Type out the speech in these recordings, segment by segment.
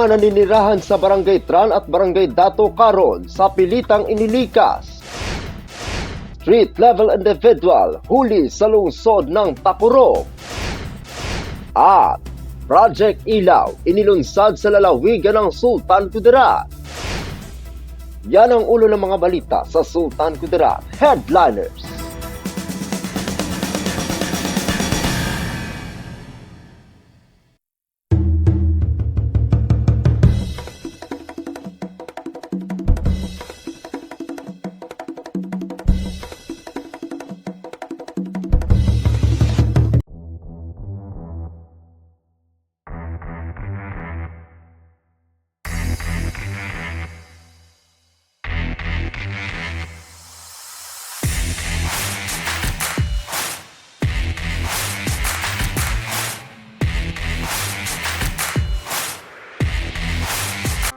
Mga naninirahan sa Barangay Tran at Barangay Dato Caron sa pilitang inilikas. Street-level individual huli sa lungsod ng Tacurong. At Project Ilaw inilunsad sa lalawigan ng Sultan Kudarat. Yan ang ulo ng mga balita sa Sultan Kudarat Headliners.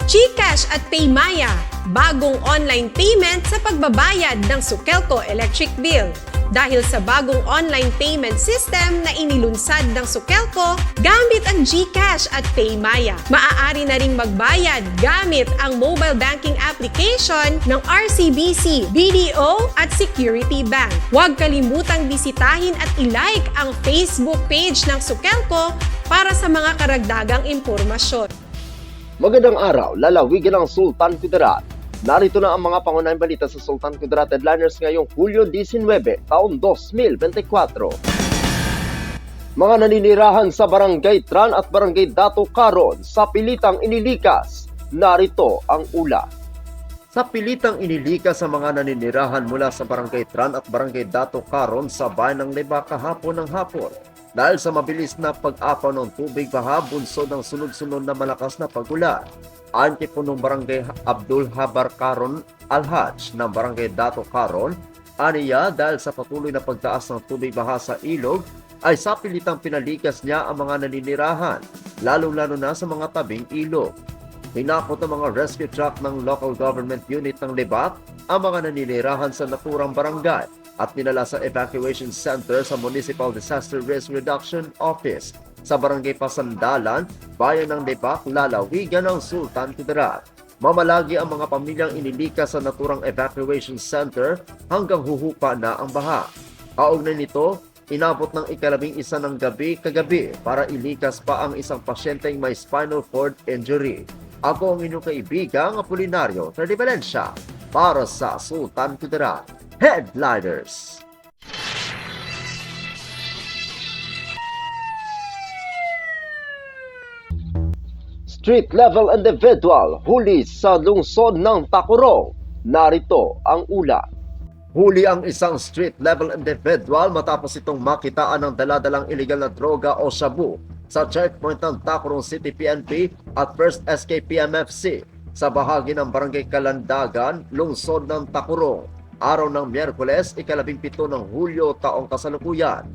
GCash at PayMaya, bagong online payment sa pagbabayad ng Sukelco electric bill. Dahil sa bagong online payment system na inilunsad ng Sukelco, gamit ang GCash at PayMaya. Maaari na ring magbayad gamit ang mobile banking application ng RCBC, BDO at Security Bank. Huwag kalimutang bisitahin at i-like ang Facebook page ng Sukelco para sa mga karagdagang impormasyon. Magandang araw, lalawigan ng Sultan Kudarat. Narito na ang mga pangunahing balita sa Sultan Kudarat Headliners ngayong Hulyo 19, taon 2024. Mga naninirahan sa Barangay Tran at Barangay Dato Caron sa pilitang inilikas. Narito ang ulat. Sa pilitang inilikas sa mga naninirahan mula sa Barangay Tran at Barangay Dato Caron sa bayan ng Leba kahapon ng hapon. Dahil sa mabilis na pag-apaw ng tubig baha bunsod ng sunod-sunod na malakas na pagulan. Ayon kay punong Barangay Abdul Habar Caron Alhaj ng Barangay Dato Caron, aniya dahil sa patuloy na pagtaas ng tubig baha sa ilog ay sa pilitang pinalikas niya ang mga naninirahan, lalong-lalo na sa mga tabing ilog. Hinakot ng mga rescue truck ng local government unit ng Lebak ang mga naninirahan sa naturang barangay at dinala sa evacuation center sa Municipal Disaster Risk Reduction Office sa Barangay Pasandalan, bayan ng Lebak, lalawigan ng Sultan Kudarat. Mamalagi ang mga pamilyang inilikas sa naturang evacuation center hanggang huhupa na ang baha. Kaugnay nito, inabot ng 11 ng gabi kagabi para ilikas pa ang isang pasyenteng may spinal cord injury. Ako ang inyong kaibigang Apolinario Terdivalensya para sa Sultan Kudarat Headliners. Street-level individual huli sa lungsod ng Tacurong. Narito ang ulat. Huli ang isang street-level individual matapos itong makitaan ng daladalang iligal na droga o shabu sa checkpoint ng Tacurong City PNP at 1st SK PMFC sa bahagi ng Barangay Kalandagan, lungsod ng Tacurong. Araw ng Miyerkules, 17 ng Hulyo taong kasalukuyan.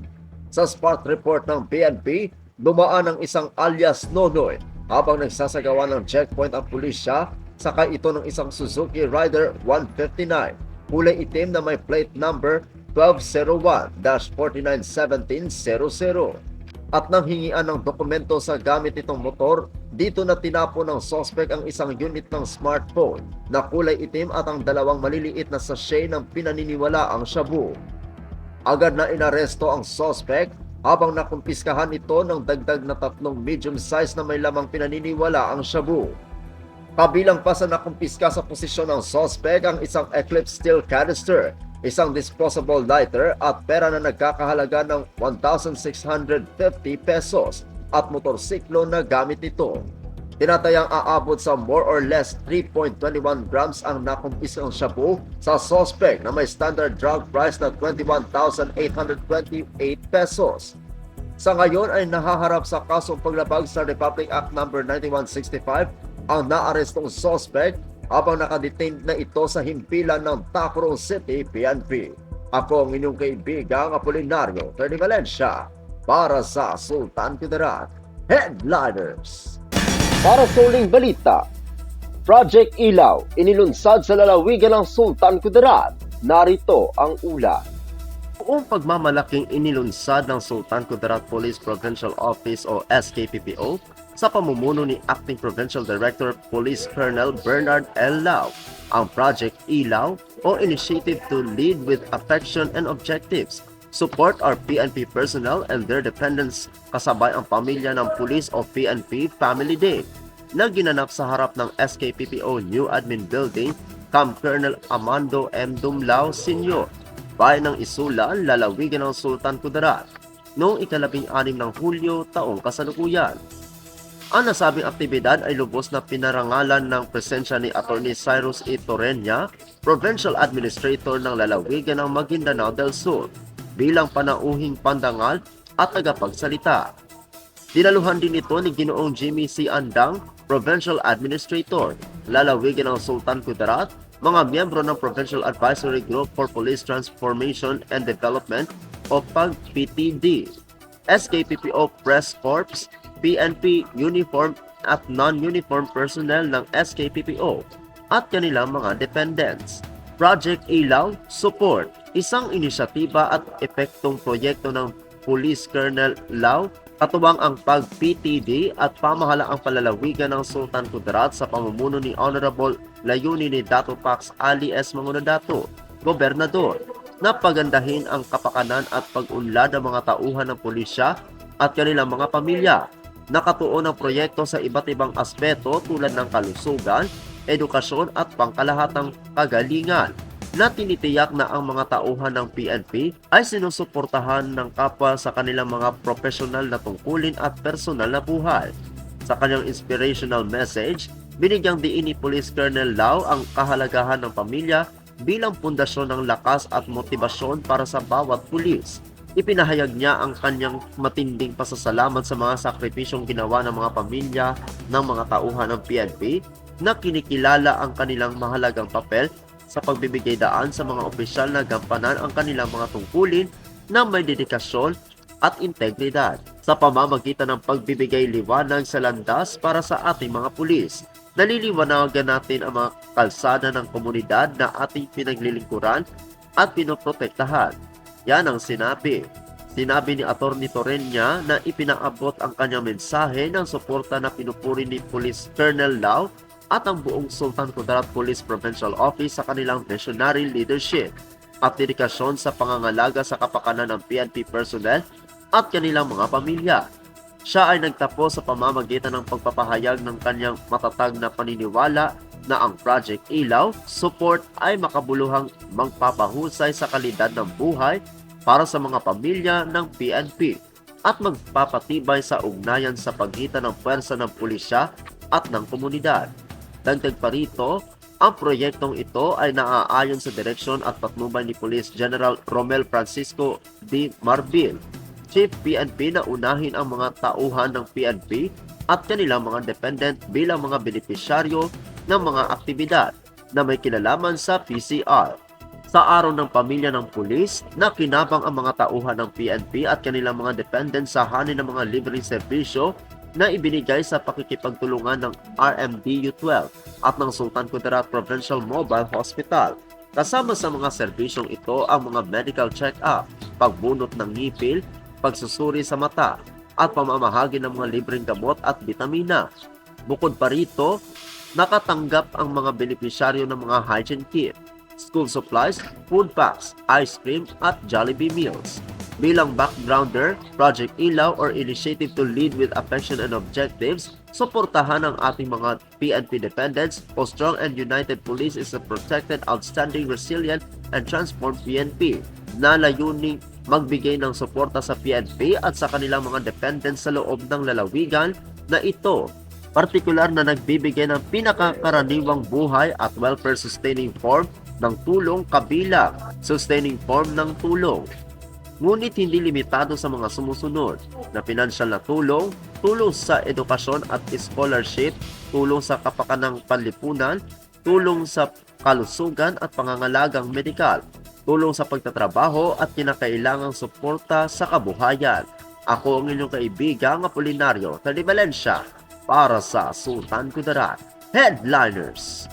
Sa spot report ng PNP, dumaan ang isang alias Nonoy habang nagsasagawa ng checkpoint ang pulisya, sakay ito ng isang Suzuki Rider 159, kulay itim na may plate number 1201-491700. At nang hingian ng dokumento sa gamit itong motor, dito na tinapon ng sospek ang isang unit ng smartphone na kulay itim at ang dalawang maliliit na sachet ng pinaniniwalaang shabu. Agad na inaresto ang sospek habang nakumpiskahan ito ng dagdag na 3 medium-size na may lamang pinaniniwalaang shabu. Kabilang pa sa nakumpiska sa posisyon ng sospek ang isang Eclipse steel canister, isang disposable lighter at pera na nagkakahalaga ng 1,650 pesos at motorsiklo na gamit nito. Tinatayang aabot sa more or less 3.21 grams ang nakumpiskang shabu sa sospek na may standard drug price na 21,828 pesos. Sa ngayon ay nahaharap sa kasong paglabag sa Republic Act No. 9165 ang naarestong sospek habang nakadetain na ito sa himpilan ng Tacurong City PNP. Ako ang inyong kaibigang Apolinario Terdivalensya para sa Sultan Kudarat Headliners. Para sa uling balita, Project Ilaw inilunsad sa lalawigan ng Sultan Kudarat. Narito ang ulat. Buong pagmamalaking inilunsad ng Sultan Kudarat Police Provincial Office o SKPPO sa pamumuno ni Acting Provincial Director Police Colonel Bernard L. Lau. Ang Project Ilaw o Initiative to Lead with Affection and Objectives support our PNP personnel and their dependents kasabay ang pamilya ng pulis o PNP Family Day na ginanap sa harap ng SKPPO New Admin Building, Camp Colonel Amando M. Dumlao Sr., bayan ng Isula, lalawigan ng Sultan Kudarat, noong 16 ng Hulyo taong kasalukuyan. Ang nasabing aktibidad ay lubos na pinarangalan ng presensya ni Atty. Cyrus E. Torreña, Provincial Administrator ng lalawigan ng Maguindanao del Sur, bilang panauhing pandangal at tagapagsalita. Dinaluhan din ito ni Ginoong Jimmy C. Andang, Provincial Administrator, lalawigan ng Sultan Kudarat, mga miyembro ng Provincial Advisory Group for Police Transformation and Development o PAG-PTD, SKPPO Press Corps, PNP uniform at non-uniform personnel ng SKPPO at kanilang mga dependents. Project Ilaw Support, isang inisyatiba at epektong proyekto ng Police Colonel Lau, katuwang ang PAG-PTD at pamahalaang palalawigan ng Sultan Kudarat sa pamumuno ni Honorable layunin ni Dato Pax Ali S. Mangunadato, Gobernador, na pagandahin ang kapakanan at pag-unlad ng mga tauhan ng pulisya at kanilang mga pamilya. Nakatuon ang proyekto sa iba't ibang aspeto tulad ng kalusugan, edukasyon at pangkalahatang kagalingan na tinitiyak na ang mga tauhan ng PNP ay sinusuportahan ng kapwa sa kanilang mga profesional na tungkulin at personal na buhay. Sa kanyang inspirational message, binigyang diin ni Police Colonel Lau ang kahalagahan ng pamilya bilang pundasyon ng lakas at motibasyon para sa bawat pulis. Ipinahayag niya ang kanyang matinding pasasalamat sa mga sakripisyong ginawa ng mga pamilya ng mga tauhan ng PNP na kinikilala ang kanilang mahalagang papel sa pagbibigay daan sa mga opisyal na gampanan ang kanilang mga tungkulin na may dedikasyon at integridad sa pamamagitan ng pagbibigay liwanag sa landas para sa ating mga pulis. Naliliwanagan natin ang mga kalsada ng komunidad na ating pinaglilingkuran at pinoprotektahan. Yan ang sinabi. Sinabi ni Atty. Torreña na ipinaabot ang kanyang mensahe ng suporta na pinupuri ni Police Colonel Lau at ang buong Sultan Kudarat Police Provincial Office sa kanilang visionary leadership at dedikasyon sa pangangalaga sa kapakanan ng PNP personnel at kanilang mga pamilya. Siya ay nagtapos sa pamamagitan ng pagpapahayag ng kanyang matatag na paniniwala na ang Project Ilaw Support ay makabuluhang magpapahusay sa kalidad ng buhay para sa mga pamilya ng PNP at magpapatibay sa ugnayan sa pagitan ng puwersa ng pulisya at ng komunidad. Dagdag pa rito, ang proyektong ito ay naaayon sa direksyon at patnubay ni Police General Romel Francisco D. Marbil, Chief PNP, na unahin ang mga tauhan ng PNP at kanilang mga dependent bilang mga benepisyaryo ng mga aktibidad na may kinalaman sa PCR. Sa araw ng pamilya ng pulis, nakinabang ang mga tauhan ng PNP at kanilang mga dependent sa hanin ng mga libreng serbisyo na ibinigay sa pakikipagtulungan ng RMDU-12 at ng Sultan Kudarat Provincial Mobile Hospital. Kasama sa mga serbisyong ito ang mga medical check-up, pagbunot ng ngipil, pagsusuri sa mata, at pamamahagi ng mga libreng gamot at bitamina. Bukod pa rito, nakatanggap ang mga benepisyaryo ng mga hygiene kit, school supplies, food packs, ice cream at Jollibee meals. Bilang backgrounder, Project Ilaw or Initiative to Lead with Affection and Objectives, suportahan ang ating mga PNP dependents o Strong and United Police is a protected, outstanding, resilient, and transformed PNP na layuning magbigay ng suporta sa PNP at sa kanilang mga dependents sa loob ng lalawigan na ito, partikular na nagbibigay ng pinakakaraniwang buhay at welfare-sustaining form ng tulong kabilang sustaining form ng tulong. Ngunit hindi limitado sa mga sumusunod na pinansyal na tulong, tulong sa edukasyon at scholarship, tulong sa kapakanang panlipunan, tulong sa kalusugan at pangangalagang medikal, tulong sa pagtatrabaho at kinakailangang suporta sa kabuhayan. Ako ang inyong kaibigang Apolinario Talibalencia para sa Sultan Kudarat Headliners.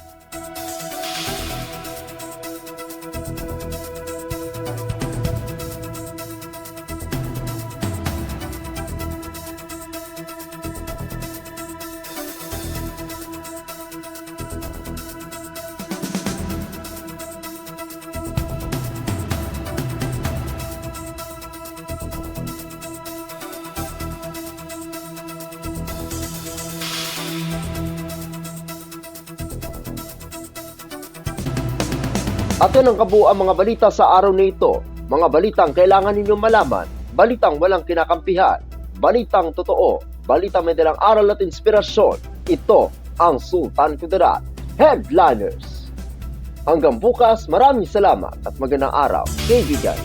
At yan ang kabuuan mga balita sa araw na ito. Mga balitang kailangan ninyong malaman, balitang walang kinakampihan, balitang totoo, balitang may dalang aral at inspirasyon. Ito ang Sultan Kudarat Headliners. Hanggang bukas, maraming salamat at magandang araw, kaibigan.